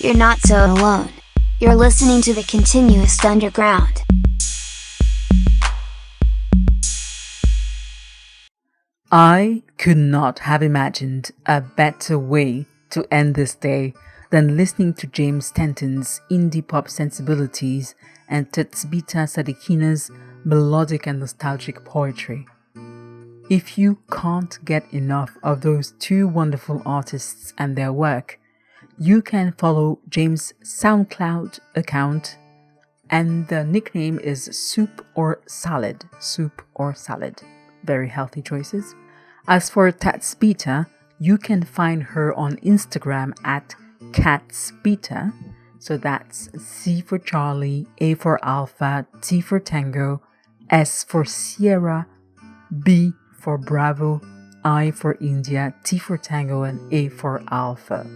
You're not so alone. You're listening to the Continuous Underground. I could not have imagined a better way to end this day than listening to James Stanton's indie pop sensibilities and Tetsbita Sadikina's melodic and nostalgic poetry. If you can't get enough of those two wonderful artists and their work, you can follow James' SoundCloud account, and the nickname is Soup or Salad. Soup or Salad. Very healthy choices. As for Tetsbita, you can find her on Instagram at Catsbita. So that's C for Charlie, A for Alpha, T for Tango, S for Sierra, B for Bravo, I for India, T for Tango, and A for Alpha.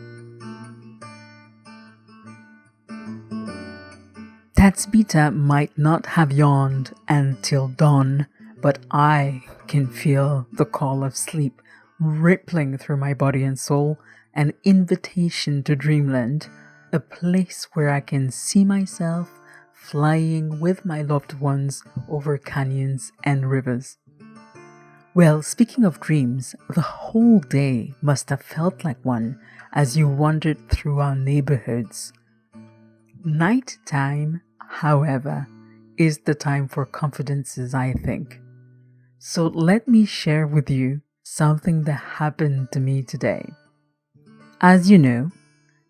Tetsbita might not have yawned until dawn, but I can feel the call of sleep rippling through my body and soul, an invitation to dreamland, a place where I can see myself flying with my loved ones over canyons and rivers. Well, speaking of dreams, the whole day must have felt like one as you wandered through our neighborhoods. Nighttime, however, is the time for confidences, I think. So let me share with you something that happened to me today. As you know,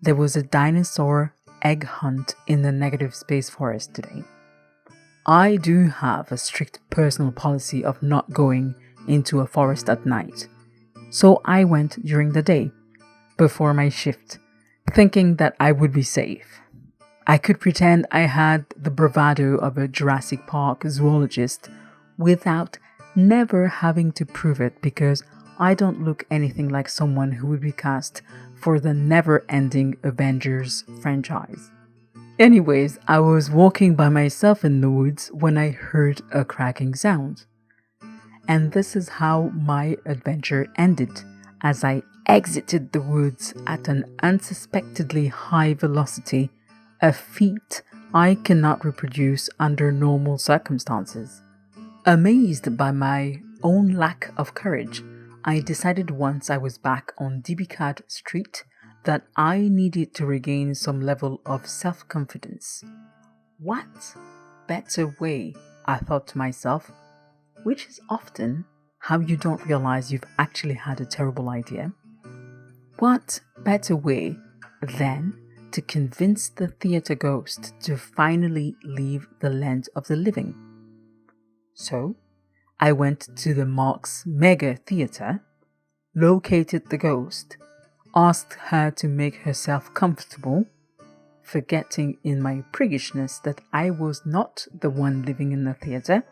there was a dinosaur egg hunt in the negative space forest today. I do have a strict personal policy of not going into a forest at night, so I went during the day, before my shift, thinking that I would be safe. I could pretend I had the bravado of a Jurassic Park zoologist without never having to prove it, because I don't look anything like someone who would be cast for the never-ending Avengers franchise. Anyways, I was walking by myself in the woods when I heard a cracking sound. And this is how my adventure ended, as I exited the woods at an unsuspectedly high velocity, a feat I cannot reproduce under normal circumstances. Amazed by my own lack of courage, I decided once I was back on DB Street that I needed to regain some level of self-confidence. What better way, I thought to myself, which is often how you don't realize you've actually had a terrible idea. What better way than to convince the theater ghost to finally leave the land of the living? So, I went to the Marx Mega Theater, located the ghost, asked her to make herself comfortable, forgetting in my priggishness that I was not the one living in the theater,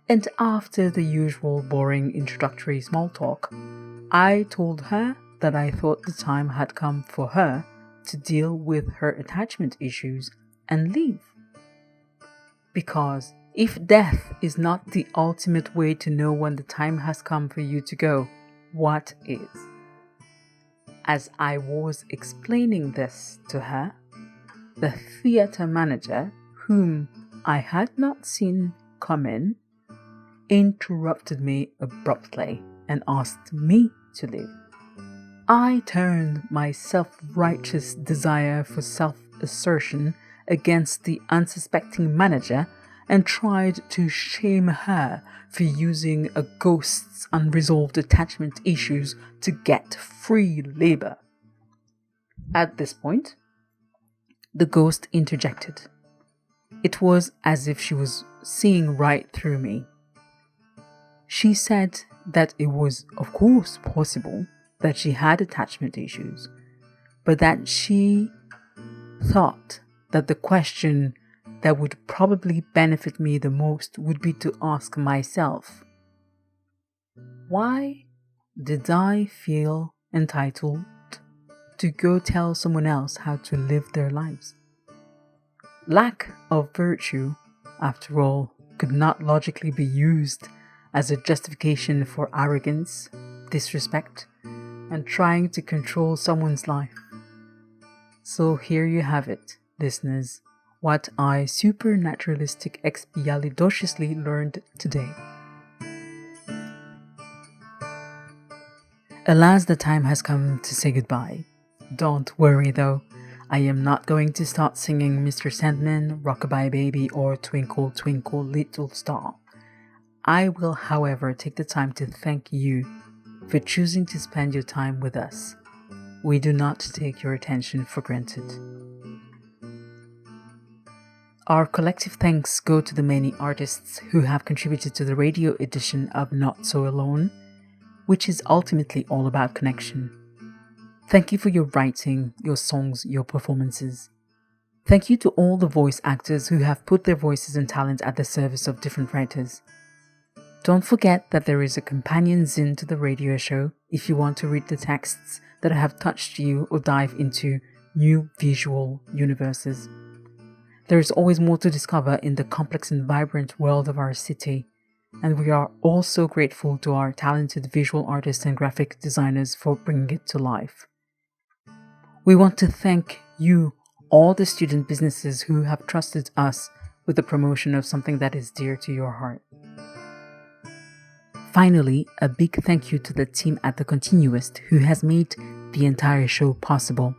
and after the usual boring introductory small talk, I told her that I thought the time had come for her to deal with her attachment issues and leave. Because if death is not the ultimate way to know when the time has come for you to go, what is? As I was explaining this to her, the theater manager, whom I had not seen come in, interrupted me abruptly and asked me to leave. I turned my self-righteous desire for self-assertion against the unsuspecting manager and tried to shame her for using a ghost's unresolved attachment issues to get free labor. At this point, the ghost interjected. It was as if she was seeing right through me. She said that it was, of course, possible that she had attachment issues, but that she thought that the question that would probably benefit me the most would be to ask myself, why did I feel entitled to go tell someone else how to live their lives? Lack of virtue, after all, could not logically be used as a justification for arrogance, disrespect, and trying to control someone's life. So here you have it, listeners, what I supernaturalistic expialidociously learned today. Alas, the time has come to say goodbye. Don't worry though, I am not going to start singing Mr. Sandman, Rockabye Baby, or Twinkle Twinkle Little Star. I will, however, take the time to thank you for choosing to spend your time with us. We do not take your attention for granted. Our collective thanks go to the many artists who have contributed to the radio edition of Not So Alone, which is ultimately all about connection. Thank you for your writing, your songs, your performances. Thank you to all the voice actors who have put their voices and talent at the service of different writers. Don't forget that there is a companion zine to the radio show if you want to read the texts that have touched you or dive into new visual universes. There is always more to discover in the complex and vibrant world of our city, and we are also grateful to our talented visual artists and graphic designers for bringing it to life. We want to thank you, all the student businesses who have trusted us with the promotion of something that is dear to your heart. Finally, a big thank you to the team at The Continuist who has made the entire show possible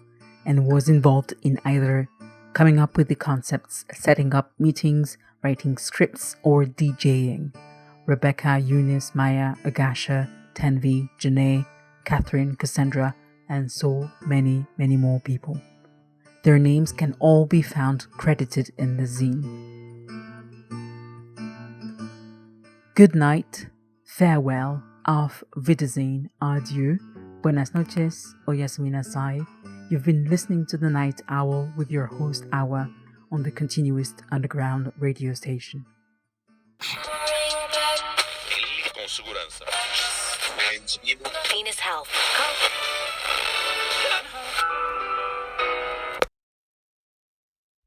and was involved in either coming up with the concepts, setting up meetings, writing scripts, or DJing. Rebecca, Eunice, Maya, Agasha, Tanvi, Janae, Catherine, Cassandra, and so many, many more people. Their names can all be found credited in the zine. Good night, farewell, auf Wiedersehen, adieu, buenas noches, o yasminasai. You've been listening to The Night Owl with your host Awa on the Continuist Underground radio station. Venus Health.